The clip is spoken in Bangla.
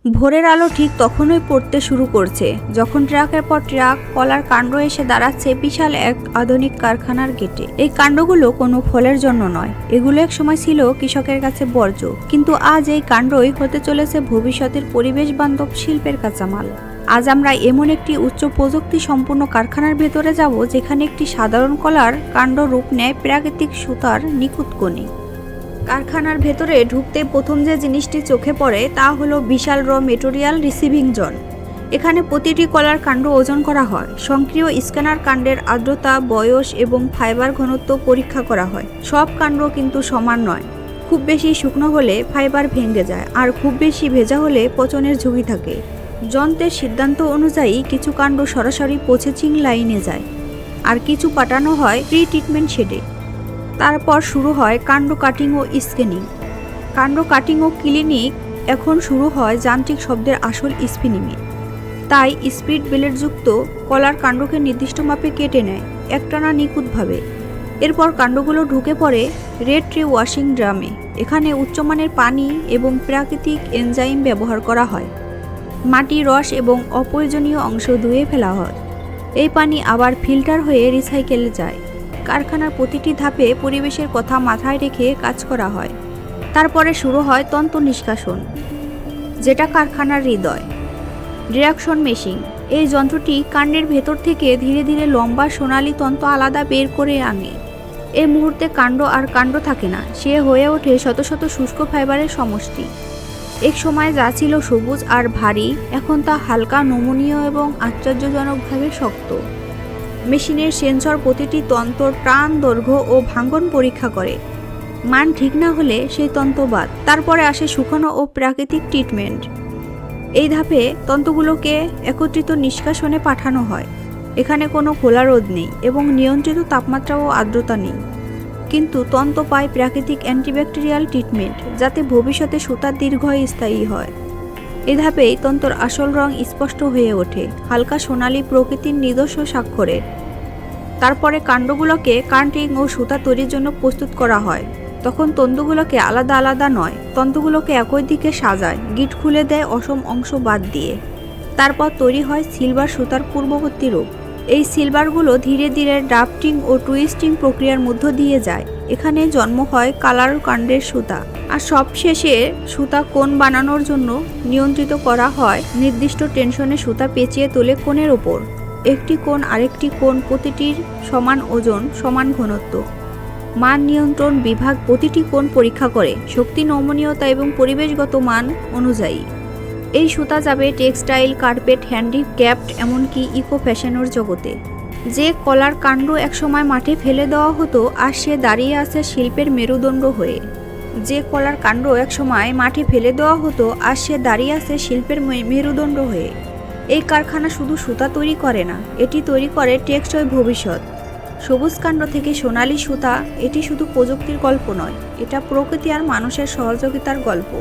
ভোরের আলো ঠিক তখনই পড়তে শুরু করছে যখন ট্রাকের পর ট্রাক কলার কাণ্ড এসে দাঁড়াচ্ছে বিশাল এক আধুনিক কারখানার গেটে। এই কাণ্ডগুলো কোনো ফলের জন্য নয়, এগুলো এক সময় ছিল কৃষকের কাছে বর্জ্য, কিন্তু আজ এই কাণ্ডই হতে চলেছে ভবিষ্যতের পরিবেশ বান্ধব শিল্পের কাঁচামাল। আজ আমরা এমন একটি উচ্চ প্রযুক্তি সম্পূর্ণ কারখানার ভেতরে যাব যেখানে একটি সাধারণ কলার কাণ্ড রূপ নেয় প্রাকৃতিক সুতার নিখুঁত কোণে। কারখানার ভেতরে ঢুকতে প্রথম যে জিনিসটি চোখে পড়ে তা হলো বিশাল র মেটেরিয়াল রিসিভিং জোন। এখানে প্রতিটি কলার কাণ্ড ওজন করা হয়, সক্রিয় স্ক্যানার কাণ্ডের আর্দ্রতা, বয়স এবং ফাইবার ঘনত্ব পরীক্ষা করা হয়। সব কাণ্ড কিন্তু সমান নয়, খুব বেশি শুকনো হলে ফাইবার ভেঙে যায়, আর খুব বেশি ভেজা হলে পচনের ঝুঁকি থাকে। যন্ত্রের সিদ্ধান্ত অনুযায়ী কিছু কাণ্ড সরাসরি প্রসেসিং লাইনে যায়, আর কিছু পাঠানো হয় প্রি ট্রিটমেন্ট শেডে। তারপর শুরু হয় কাণ্ড কাটিং ও স্ক্যানিং। কাণ্ড কাটিং ও ক্লিনিক এখন শুরু হয় যান্ত্রিক শব্দের আসল স্পিনিংয়ে। তাই স্পিড ব্লেডযুক্ত কলার কাণ্ডকে নির্দিষ্ট মাপে কেটে নেয় একটানা নিখুঁতভাবে। এরপর কাণ্ডগুলো ঢুকে পড়ে রেড ট্রি ওয়াশিং ড্রামে। এখানে উচ্চমানের পানি এবং প্রাকৃতিক এনজাইম ব্যবহার করা হয়। মাটি, রস এবং অপ্রয়োজনীয় অংশ ধুয়ে ফেলা হয়। এই পানি আবার ফিল্টার হয়ে রিসাইকেলে যায়। কারখানার প্রতিটি ধাপে পরিবেশের কথা মাথায় রেখে কাজ করা হয়। তারপরে শুরু হয় তন্তু নিষ্কাশন, যেটা কারখানার হৃদয়। ডিরেকশন মেশিন, এই যন্ত্রটি কাণ্ডের ভেতর থেকে ধীরে ধীরে লম্বা সোনালী তন্তু আলাদা বের করে আনে। এই মুহূর্তে কাণ্ড আর কাণ্ড থাকে না, সে হয়ে ওঠে শত শত শুষ্ক ফাইবারের সমষ্টি। এক সময় যা ছিল সবুজ আর ভারী, এখন তা হালকা, নমনীয় এবং আশ্চর্যজনকভাবে শক্ত। মেশিনের সেন্সর প্রতিটি তন্ত্রর প্রাণ, দৈর্ঘ্য ও ভাঙ্গন পরীক্ষা করে। মান ঠিক না হলে সেই তন্তু বাদ। তারপরে আসে শুকানো ও প্রাকৃতিক ট্রিটমেন্ট। এই ধাপে তন্তুগুলোকে একত্রিত নিষ্কাশনে পাঠানো হয়। এখানে কোনো খোলা রোদ নেই এবং নিয়ন্ত্রিত তাপমাত্রা ও আর্দ্রতা নেই, কিন্তু তন্তু পায় প্রাকৃতিক অ্যান্টিব্যাকটেরিয়াল ট্রিটমেন্ট যাতে ভবিষ্যতে সুতা দীর্ঘস্থায়ী হয়। এ ধাপেই তন্তুর আসল রং স্পষ্ট হয়ে ওঠে, হালকা সোনালী, প্রকৃতির নিজস্ব স্বাক্ষরের। তারপরে কাণ্ডগুলোকে কাটিং ও সুতা তৈরির জন্য প্রস্তুত করা হয়। তখন তন্তুগুলোকে আলাদা আলাদা নয়, তন্তুগুলোকে একই দিকে সাজায়, গিট খুলে দেয় অসম অংশ বাদ দিয়ে। তারপর তৈরি হয় সিলভার সুতার পূর্ববর্তী রূপ। এই সিলভারগুলো ধীরে ধীরে ড্রাফটিং ও টুইস্টিং প্রক্রিয়ার মধ্য দিয়ে যায়। এখানে জন্ম হয় কালার কাণ্ডের সুতা। আর সবশেষে সুতা কোণ বানানোর জন্য নিয়ন্ত্রিত করা হয় নির্দিষ্ট টেনশনে সুতা পেঁচিয়ে তোলে কোণের ওপর। একটি কোণ আরেকটি কোণ, প্রতিটির সমান ওজন, সমান ঘনত্ব। মান নিয়ন্ত্রণ বিভাগ প্রতিটি কোণ পরীক্ষা করে শক্তি, নমনীয়তা এবং পরিবেশগত মান অনুযায়ী। এই সুতা যাবে টেক্সটাইল, কার্পেট, হ্যান্ডিক্যাপড, এমনকি ইকো ফ্যাশনের জগতে। যে কলার কাণ্ড একসময় মাঠে ফেলে দেওয়া হতো, আর সে দাঁড়িয়ে আছে শিল্পের মেরুদণ্ড হয়ে। যে কলার কাণ্ড একসময় মাঠে ফেলে দেওয়া হতো, আর সে দাঁড়িয়ে আছে শিল্পের মেরুদণ্ড হয়ে। এই কারখানা শুধু সুতা তৈরি করে না, এটি তৈরি করে টেকসই ভবিষ্যৎ। সবুজ কাণ্ড থেকে সোনালী সুতা, এটি শুধু প্রযুক্তির গল্প নয়, এটা প্রকৃতি আর মানুষের সহযোগিতার গল্প।